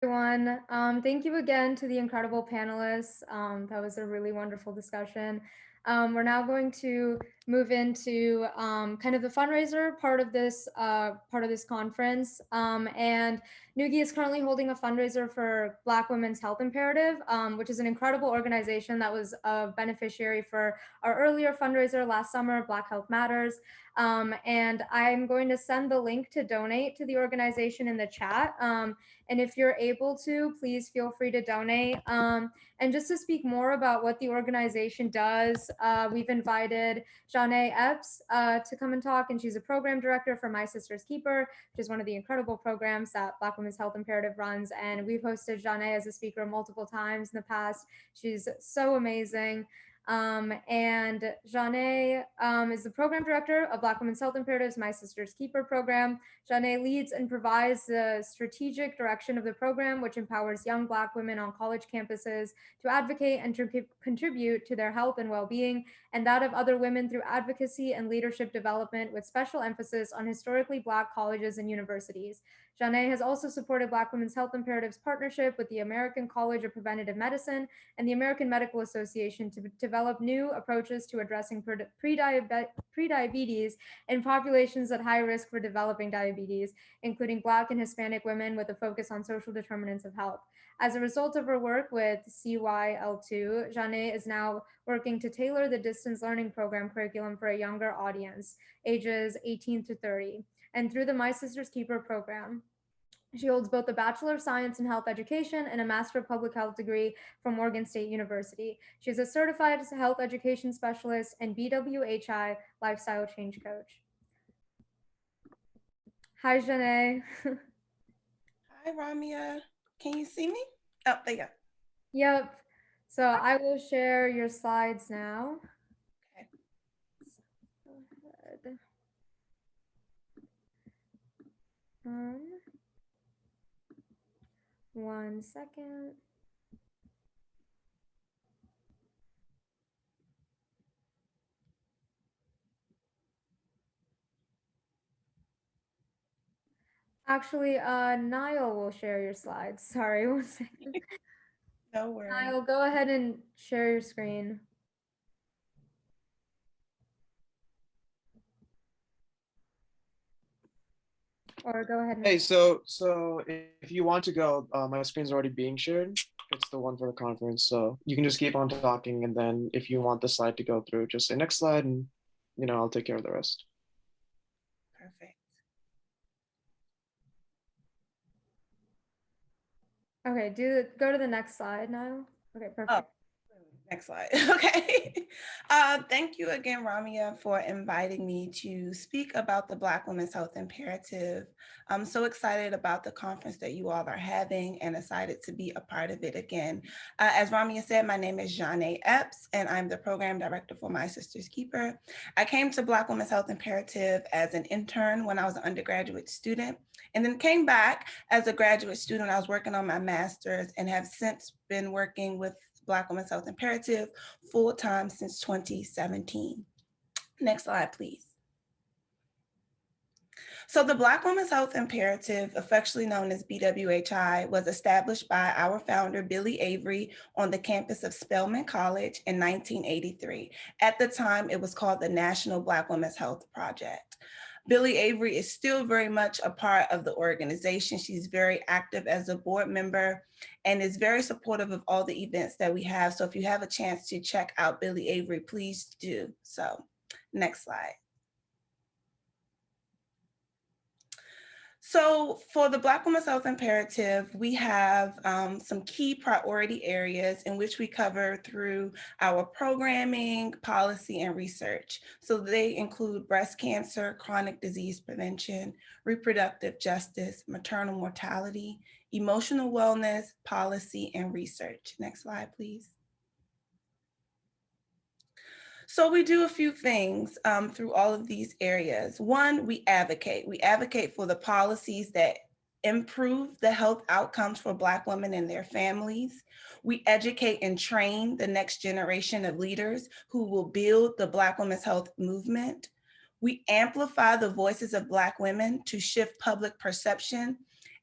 Everyone. Thank you again to the incredible panelists. That was a really wonderful discussion. We're now going to move into kind of the fundraiser part of this conference. And Nugi is currently holding a fundraiser for Black Women's Health Imperative, which is an incredible organization that was a beneficiary for our earlier fundraiser last summer, Black Health Matters. And I'm going to send the link to donate to the organization in the chat. And if you're able to, please feel free to donate. And just to speak more about what the organization does, we've invited Zsanai Epps to come and talk, and she's a program director for My Sister's Keeper, which is one of the incredible programs that Black Women's Health Imperative runs. And we've hosted Zsanai as a speaker multiple times in the past. She's so amazing. And Zsanai is the program director of Black Women's Health Imperative's My Sister's Keeper program. Zsanai leads and provides the strategic direction of the program, which empowers young Black women on college campuses to advocate and to contribute to their health and well-being, and that of other women through advocacy and leadership development, with special emphasis on historically Black colleges and universities. Zsanai has also supported Black Women's Health Imperative's partnership with the American College of Preventative Medicine and the American Medical Association to develop new approaches to addressing prediabetes in populations at high risk for developing diabetes, including Black and Hispanic women, with a focus on social determinants of health. As a result of her work with CYL2, Zsanai is now working to tailor the distance learning program curriculum for a younger audience, ages 18 to 30. And through the My Sister's Keeper program, she holds both a Bachelor of Science in Health Education and a Master of Public Health degree from Morgan State University. She is a certified health education specialist and BWHI lifestyle change coach. Hi, Zsanai. Hi, Ramia. Can you see me? Oh, there you go. Yep. So I will share your slides now. Okay. Go ahead. One second. Actually, Niall will share your slides. Sorry, one second. No worries. Niall, go ahead and share your screen. Or go ahead and Hey, so if you want to go, my screen's already being shared. It's the one for the conference, so you can just keep on talking, and then if you want the slide to go through, just say next slide, and I'll take care of the rest. Perfect. Okay, go to the next slide now. Okay, perfect. Oh, next slide. Okay. Thank you again, Ramia, for inviting me to speak about the Black Women's Health Imperative. I'm so excited about the conference that you all are having and excited to be a part of it again. As Ramia said, my name is Zsanai Epps, and I'm the program director for My Sister's Keeper. I came to Black Women's Health Imperative as an intern when I was an undergraduate student, and then came back as a graduate student. I was working on my master's and have since been working with Black Women's Health Imperative full-time since 2017. Next slide, please. So the Black Women's Health Imperative, affectionately known as BWHI, was established by our founder, Billy Avery, on the campus of Spelman College in 1983. At the time, it was called the National Black Women's Health Project. Billy Avery is still very much a part of the organization. She's very active as a board member and is very supportive of all the events that we have. So if you have a chance to check out Billy Avery, please do so. Next slide. So for the Black Women's Health Imperative, we have some key priority areas in which we cover through our programming, policy, and research. So they include breast cancer, chronic disease prevention, reproductive justice, maternal mortality, emotional wellness, policy, and research. Next slide, please. So we do a few things through all of these areas. One, we advocate. We advocate for the policies that improve the health outcomes for Black women and their families. We educate and train the next generation of leaders who will build the Black women's health movement. We amplify the voices of Black women to shift public perception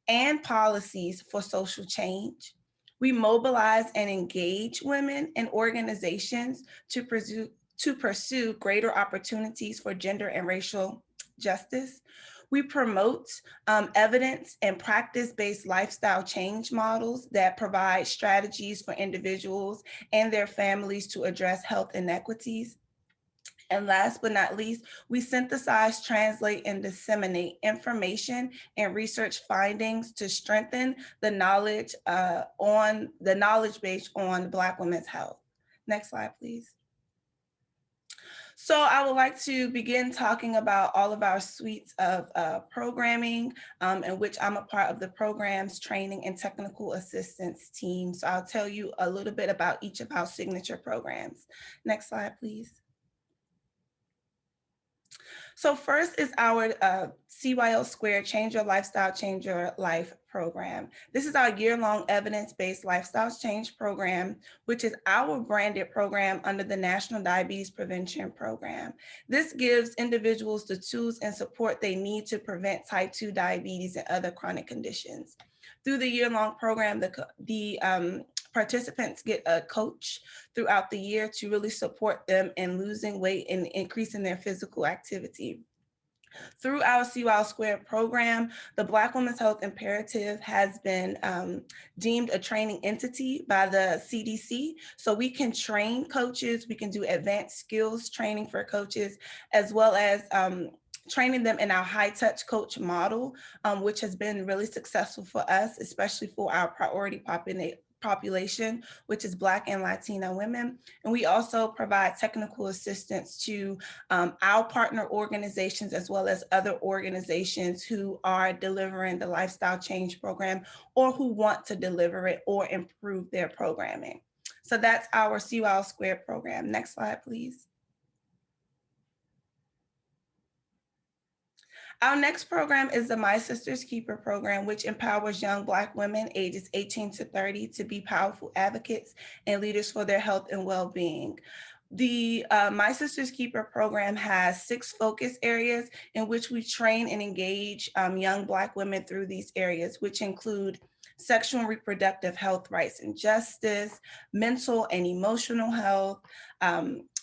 and policies for social change. We mobilize and engage women and organizations to pursue greater opportunities for gender and racial justice. We promote evidence and practice-based lifestyle change models that provide strategies for individuals and their families to address health inequities. And last but not least, we synthesize, translate, and disseminate information and research findings to strengthen the knowledge base on Black women's health. Next slide, please. So I would like to begin talking about all of our suites of programming, in which I'm a part of the programs, training, and technical assistance team. So I'll tell you a little bit about each of our signature programs. Next slide, please. So first is our C.A.R.E Change Your Lifestyle, Change Your Life program. This is our year-long evidence-based lifestyle change program, which is our branded program under the National Diabetes Prevention Program. This gives individuals the tools and support they need to prevent type 2 diabetes and other chronic conditions. Through the year-long program, the participants get a coach throughout the year to really support them in losing weight and increasing their physical activity. Through our C.A.R.E program, the Black Women's Health Imperative has been deemed a training entity by the CDC. So we can train coaches, we can do advanced skills training for coaches, as well as training them in our high touch coach model, which has been really successful for us, especially for our priority population, which is Black and Latina women. And we also provide technical assistance to our partner organizations, as well as other organizations who are delivering the lifestyle change program or who want to deliver it or improve their programming. So that's our C.A.R.E program. Next slide, please. Our next program is the My Sister's Keeper program, which empowers young Black women ages 18 to 30 to be powerful advocates and leaders for their health and well-being. The My Sister's Keeper program has 6 focus areas in which we train and engage young Black women through these areas, which include sexual and reproductive health, rights and justice, mental and emotional health,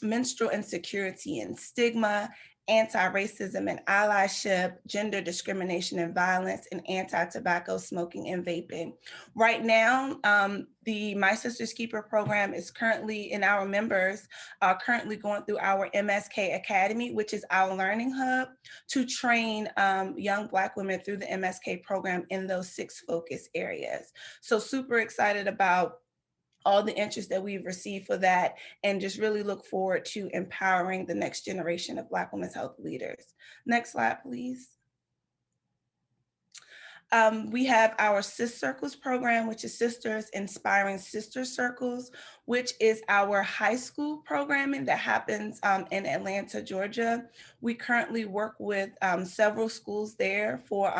menstrual insecurity and stigma, anti-racism and allyship, gender discrimination and violence, and anti-tobacco smoking and vaping. Right now, the My Sister's Keeper program is currently, and our members are currently going through our MSK Academy, which is our learning hub to train young Black women through the MSK program in those 6 focus areas. So super excited about all the interest that we've received for that, and just really look forward to empowering the next generation of Black women's health leaders. Next slide, please. We have our Sis Circles program, which is Sisters Inspiring Sister Circles, which is our high school programming that happens in Atlanta, Georgia. We currently work with several schools there for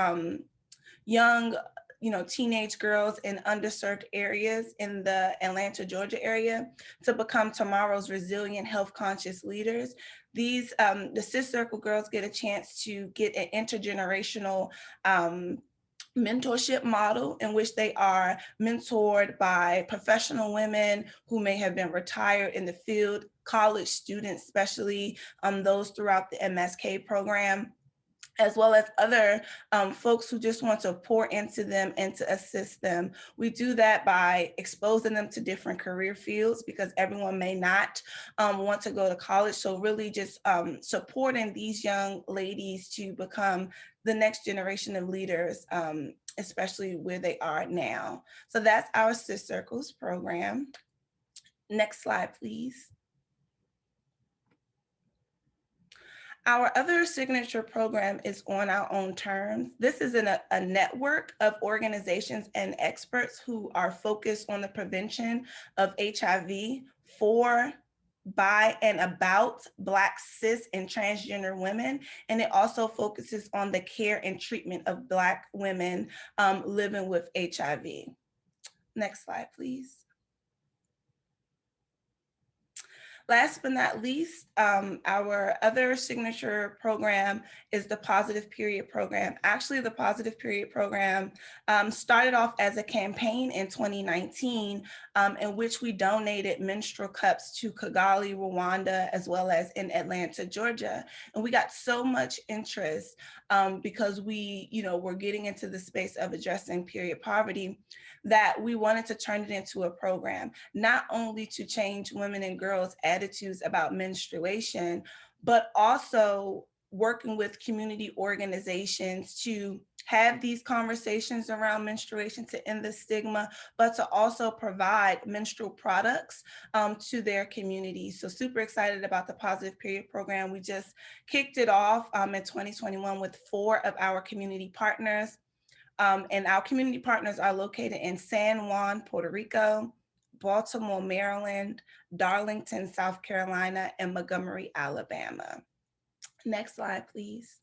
young teenage girls in underserved areas in the Atlanta, Georgia area to become tomorrow's resilient, health conscious leaders. These, the Sis Circle girls get a chance to get an intergenerational mentorship model in which they are mentored by professional women who may have been retired in the field, college students, especially those throughout the MSK program, as well as other folks who just want to pour into them and to assist them. We do that by exposing them to different career fields because everyone may not want to go to college. So really just supporting these young ladies to become the next generation of leaders, especially where they are now. So that's our Sis Circles program. Next slide, please. Our other signature program is On Our Own Terms. This is a network of organizations and experts who are focused on the prevention of HIV for, by, and about Black, cis, and transgender women. And it also focuses on the care and treatment of Black women living with HIV. Next slide, please. Last but not least, our other signature program is the Positive Period Program. Actually, the Positive Period Program started off as a campaign in 2019 in which we donated menstrual cups to Kigali, Rwanda, as well as in Atlanta, Georgia. And we got so much interest because we, were getting into the space of addressing period poverty that we wanted to turn it into a program, not only to change women and girls' attitudes about menstruation, but also working with community organizations to have these conversations around menstruation to end the stigma, but to also provide menstrual products to their communities. So super excited about the Positive Period Program. We just kicked it off in 2021 with 4 of our community partners. And our community partners are located in San Juan, Puerto Rico, Baltimore, Maryland, Darlington, South Carolina, and Montgomery, Alabama. Next slide, please.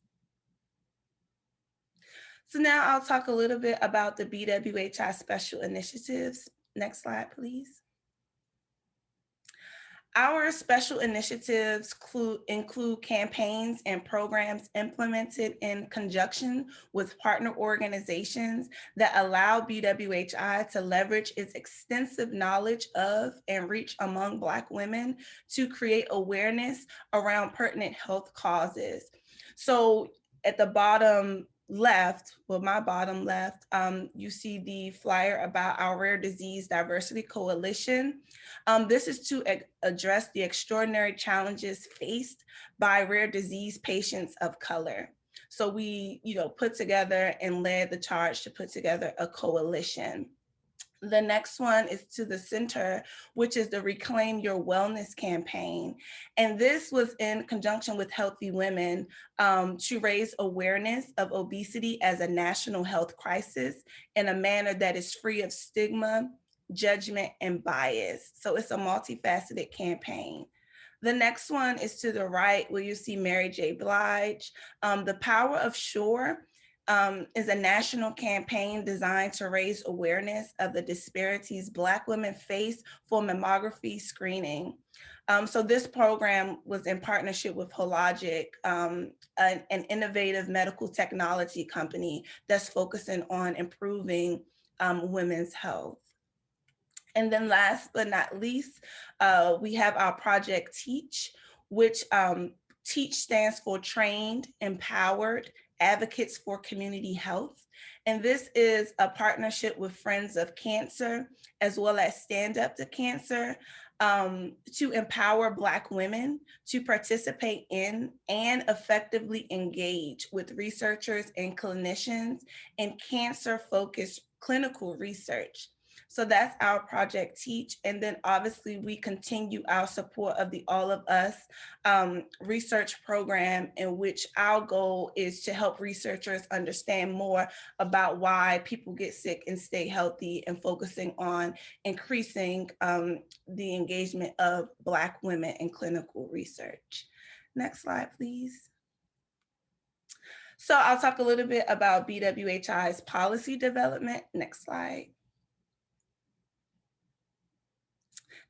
So now I'll talk a little bit about the BWHI special initiatives. Next slide, please. Our special initiatives include campaigns and programs implemented in conjunction with partner organizations that allow BWHI to leverage its extensive knowledge of and reach among Black women to create awareness around pertinent health causes. So at the bottom left, well, my bottom left, you see the flyer about our Rare Disease Diversity Coalition. This is to address the extraordinary challenges faced by rare disease patients of color. So we, put together and led the charge to put together a coalition. The next one is to the center, which is the Reclaim Your Wellness campaign. And this was in conjunction with Healthy Women to raise awareness of obesity as a national health crisis in a manner that is free of stigma, judgment, and bias. So it's a multifaceted campaign. The next one is to the right, where you see Mary J. Blige. The Power of Sure is a national campaign designed to raise awareness of the disparities Black women face for mammography screening. So this program was in partnership with Hologic, an innovative medical technology company that's focusing on improving women's health. And then last but not least, we have our project TEACH, which TEACH stands for Trained, Empowered Advocates for Community Health. And this is a partnership with Friends of Cancer, as well as Stand Up to Cancer, to empower Black women to participate in and effectively engage with researchers and clinicians in cancer-focused clinical research. So that's our project TEACH. And then obviously we continue our support of the All of Us research program, in which our goal is to help researchers understand more about why people get sick and stay healthy, and focusing on increasing the engagement of Black women in clinical research. Next slide, please. So I'll talk a little bit about BWHI's policy development. Next slide.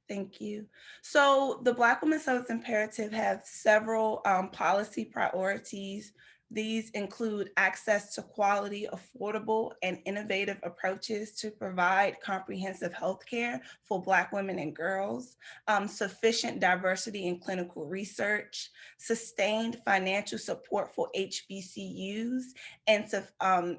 Thank you. So the Black Women's Health Imperative have several policy priorities. These include access to quality, affordable, and innovative approaches to provide comprehensive health care for Black women and girls, sufficient diversity in clinical research, sustained financial support for HBCUs, and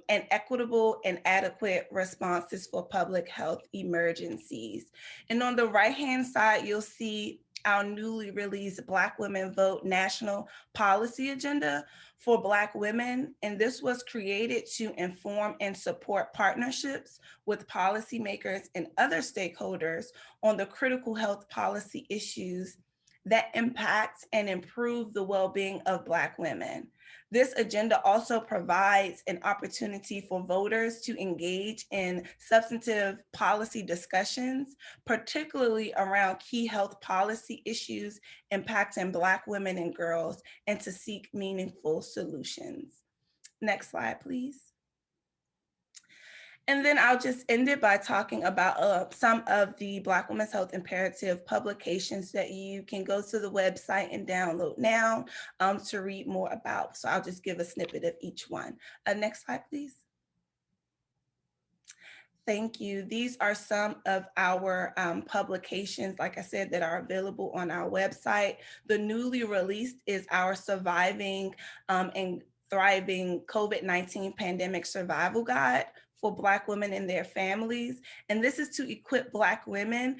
equitable and adequate responses for public health emergencies. And on the right-hand side, you'll see our newly released Black Women Vote National Policy Agenda for Black women. And this was created to inform and support partnerships with policymakers and other stakeholders on the critical health policy issues that impact and improve the well-being of Black women. This agenda also provides an opportunity for voters to engage in substantive policy discussions, particularly around key health policy issues impacting Black women and girls, and to seek meaningful solutions. Next slide, please. And then I'll just end it by talking about some of the Black Women's Health Imperative publications that you can go to the website and download now to read more about. So I'll just give a snippet of each one. Next slide, please. Thank you. These are some of our publications, like I said, that are available on our website. The newly released is our Surviving and Thriving COVID-19 Pandemic Survival Guide for Black women and their families. And this is to equip Black women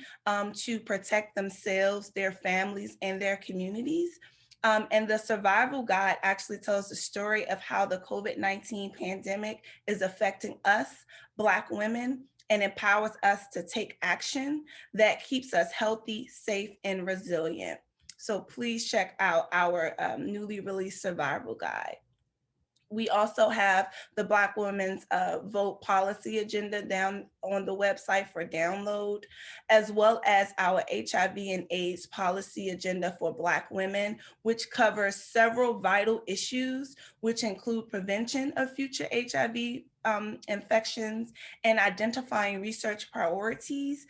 to protect themselves, their families, and their communities. And the survival guide actually tells the story of how the COVID-19 pandemic is affecting us, Black women, and empowers us to take action that keeps us healthy, safe, and resilient. So please check out our newly released survival guide. We also have the Black Women's Vote Policy Agenda down on the website for download, as well as our HIV and AIDS Policy Agenda for Black women, which covers several vital issues, which include prevention of future HIV infections and identifying research priorities,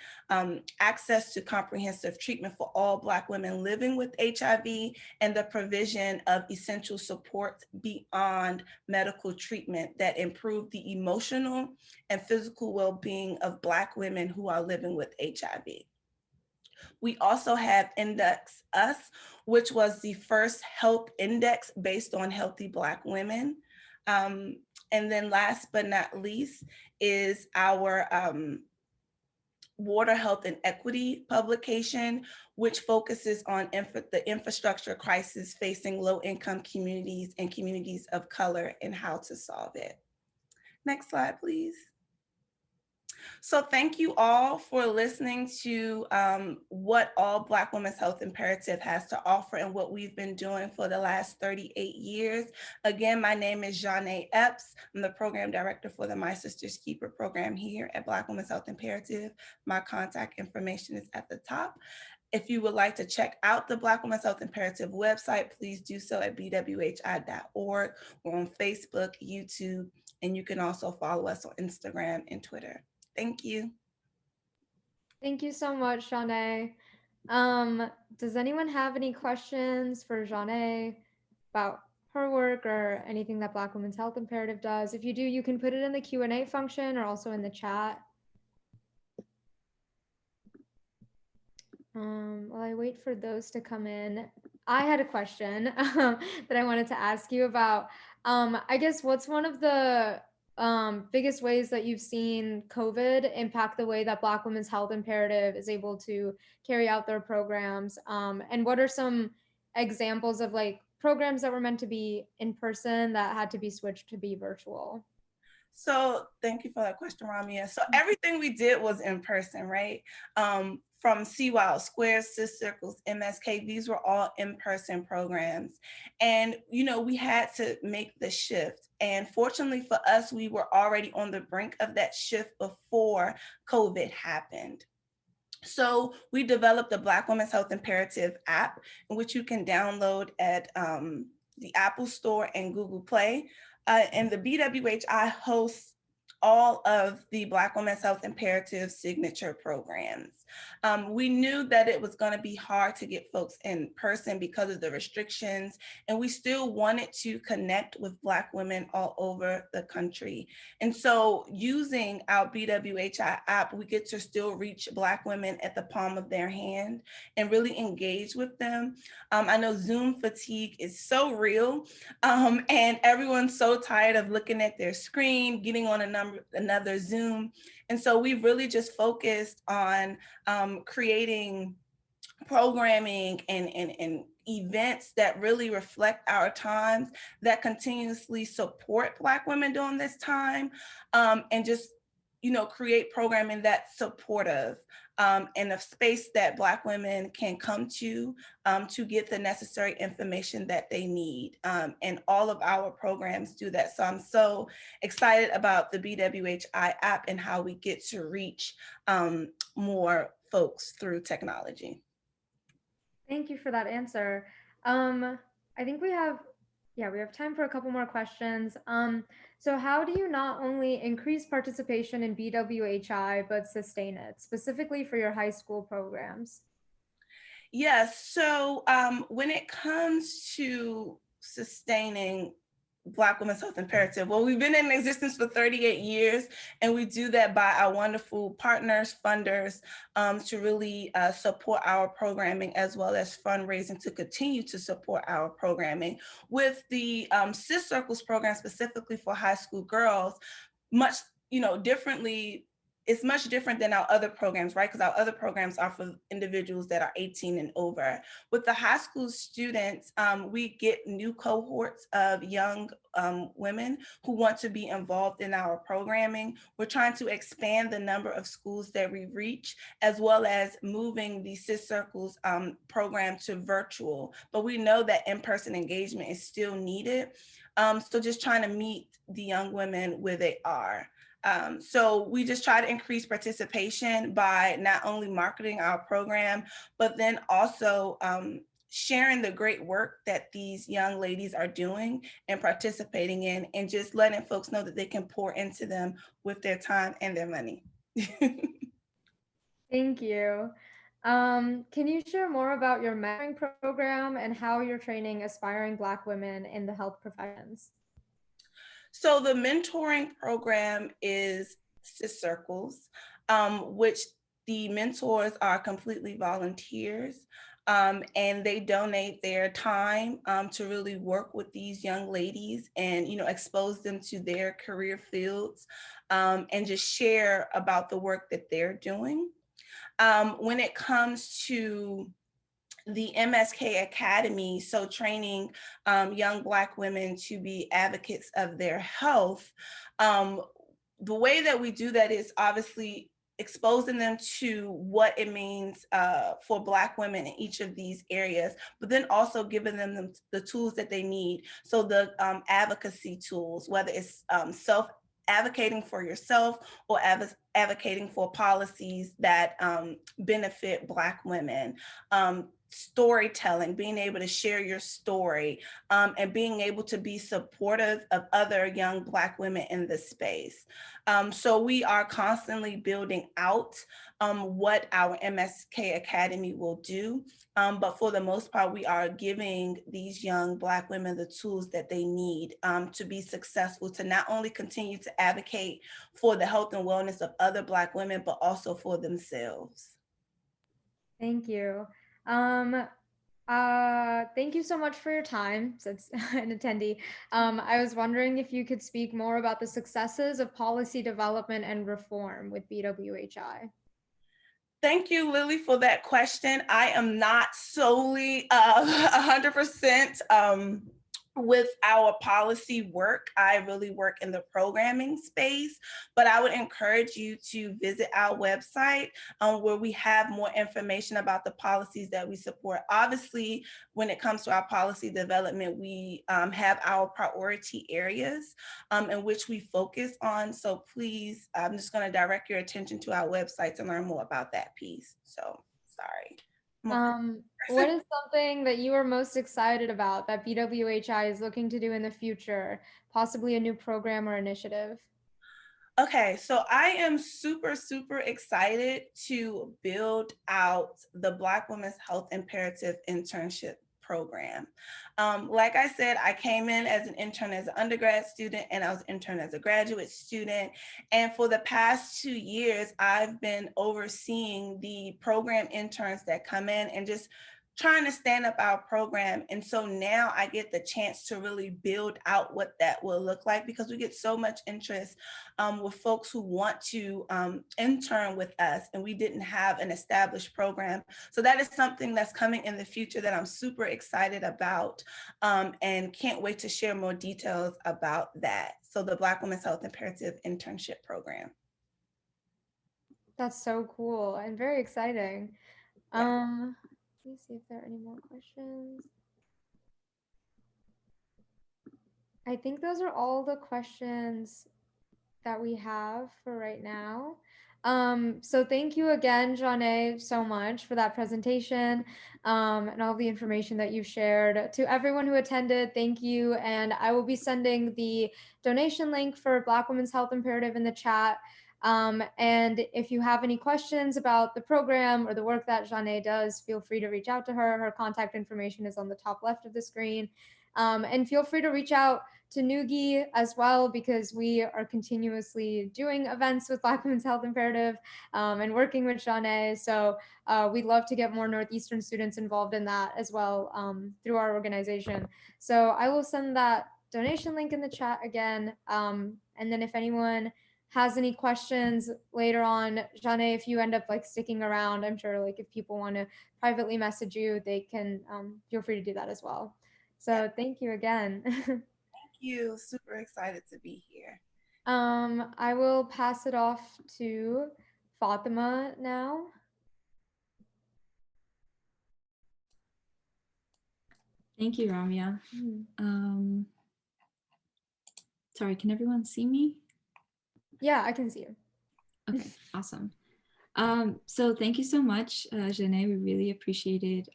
access to comprehensive treatment for all Black women living with HIV, and the provision of essential support beyond medical treatment that improve the emotional and physical well-being of Black women who are living with HIV. We also have Index Us, which was the first health index based on healthy Black women. And then last but not least is our Water Health and Equity publication, which focuses on the infrastructure crisis facing low-income communities and communities of color and how to solve it. Next slide, please. So thank you all for listening to what all Black Women's Health Imperative has to offer and what we've been doing for the last 38 years. Again, my name is Zsanai Epps. I'm the program director for the My Sister's Keeper program here at Black Women's Health Imperative. My contact information is at the top. If you would like to check out the Black Women's Health Imperative website, please do so at bwhi.org. We're on Facebook, YouTube, and you can also follow us on Instagram and Twitter. Thank you. Thank you so much, Zsanai. Does anyone have any questions for Zsanai about her work or anything that Black Women's Health Imperative does? If you do, you can put it in the Q&A function or also in the chat. While I wait for those to come in, I had a question that I wanted to ask you about. I guess what's one of the biggest ways that you've seen COVID impact the way that Black Women's Health Imperative is able to carry out their programs? And what are some examples of like programs that were meant to be in person that had to be switched to be virtual? So thank you for that question, Ramia. So everything we did was in person, right? From C.A.R.E, Squares, Sis Circles, MSK, these were all in-person programs. And, you know, we had to make the shift. And fortunately for us, we were already on the brink of that shift before COVID happened. So we developed the Black Women's Health Imperative app, in which you can download at the Apple Store and Google Play. And the BWHI hosts all of the Black Women's Health Imperative signature programs. We knew that it was going to be hard to get folks in person because of the restrictions, and we still wanted to connect with Black women all over the country. And so using our BWHI app, we get to still reach Black women at the palm of their hand and really engage with them. I know Zoom fatigue is so real, and everyone's so tired of looking at their screen, getting on another Zoom. And so we've really just focused on creating programming and events that really reflect our times, that continuously support Black women during this time, and just, you know, create programming that's supportive and a space that Black women can come to get the necessary information that they need. And all of our programs do that. So I'm so excited about the BWHI app and how we get to reach more folks through technology. Thank you for that answer. I think we have time for a couple more questions. So how do you not only increase participation in BWHI, but sustain it, specifically for your high school programs? Yes. So when it comes to sustaining Black Women's Health Imperative, well, we've been in existence for 38 years, and we do that by our wonderful partners, funders, to really support our programming, as well as fundraising to continue to support our programming. With the CIS Circles program specifically for high school girls, much, differently, it's much different than our other programs, right? Because our other programs are for individuals that are 18 and over. With the high school students, we get new cohorts of young women who want to be involved in our programming. We're trying to expand the number of schools that we reach, as well as moving the CIS Circles program to virtual. But we know that in-person engagement is still needed. So just trying to meet the young women where they are. So we just try to increase participation by not only marketing our program, but then also sharing the great work that these young ladies are doing and participating in, and just letting folks know that they can pour into them with their time and their money. Thank you. Can you share more about your mentoring program and how you're training aspiring Black women in the health professions? So the mentoring program is CIS Circles, which the mentors are completely volunteers. And they donate their time to really work with these young ladies and expose them to their career fields, and just share about the work that they're doing. When it comes to the MSK Academy, so training young Black women to be advocates of their health, the way that we do that is obviously exposing them to what it means for Black women in each of these areas, but then also giving them the tools that they need. So the advocacy tools, whether it's self advocating for yourself or advocating for policies that benefit Black women. Storytelling, being able to share your story, and being able to be supportive of other young Black women in this space. So we are constantly building out what our MSK Academy will do. But for the most part, we are giving these young Black women the tools that they need to be successful, to not only continue to advocate for the health and wellness of other Black women, but also for themselves. Thank you. Thank you so much for your time, since an attendee. I was wondering if you could speak more about the successes of policy development and reform with BWHI. Thank you, Lily, for that question. I am not solely 100% with our policy work. I really work in the programming space, but I would encourage you to visit our website where we have more information about the policies that we support. Obviously, when it comes to our policy development, we have our priority areas in which we focus on. So please, I'm just going to direct your attention to our website to learn more about that piece. So sorry. What is something that you are most excited about that BWHI is looking to do in the future, possibly a new program or initiative? Okay, so I am super, super excited to build out the Black Women's Health Imperative Internship Program. Like I said, I came in as an intern as an undergrad student, and I was an intern as a graduate student. And for the past 2 years, I've been overseeing the program interns that come in and just trying to stand up our program. And so now I get the chance to really build out what that will look like, because we get so much interest with folks who want to intern with us, and we didn't have an established program. So that is something that's coming in the future that I'm super excited about, and can't wait to share more details about that. So the Black Women's Health Imperative Internship Program. That's so cool and very exciting. Yeah. Let me see if there are any more questions. I think those are all the questions that we have for right now. So thank you again, Zsanai, so much for that presentation and all the information that you've shared. To everyone who attended, thank you. And I will be sending the donation link for Black Women's Health Imperative in the chat. And if you have any questions about the program or the work that Zsanai does, feel free to reach out to her. Her contact information is on the top left of the screen. And feel free to reach out to Noogie as well, because we are continuously doing events with Black Women's Health Imperative and working with Zsanai. So we'd love to get more Northeastern students involved in that as well through our organization. So I will send that donation link in the chat again. And then if anyone has any questions later on, Zsanai, if you end up like sticking around, I'm sure like if people want to privately message you, they can feel free to do that as well. So Yeah. thank you again. Thank you. Super excited to be here. I will pass it off to Fatima now. Thank you, Ramya. Sorry, can everyone see me? Yeah, I can see you. Okay, awesome. So thank you so much, Zsanai. We really appreciated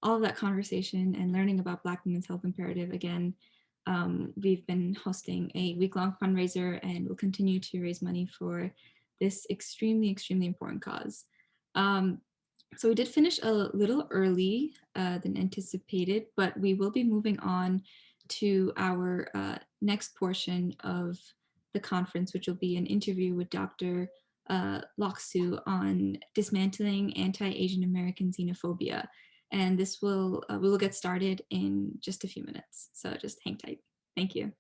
all of that conversation and learning about Black Women's Health Imperative. Again, we've been hosting a week-long fundraiser and we'll continue to raise money for this extremely, extremely important cause. So we did finish a little early than anticipated, but we will be moving on to our next portion of the conference, which will be an interview with Dr. Loksu on dismantling anti-Asian American xenophobia. And this will we will get started in just a few minutes. So just hang tight. Thank you.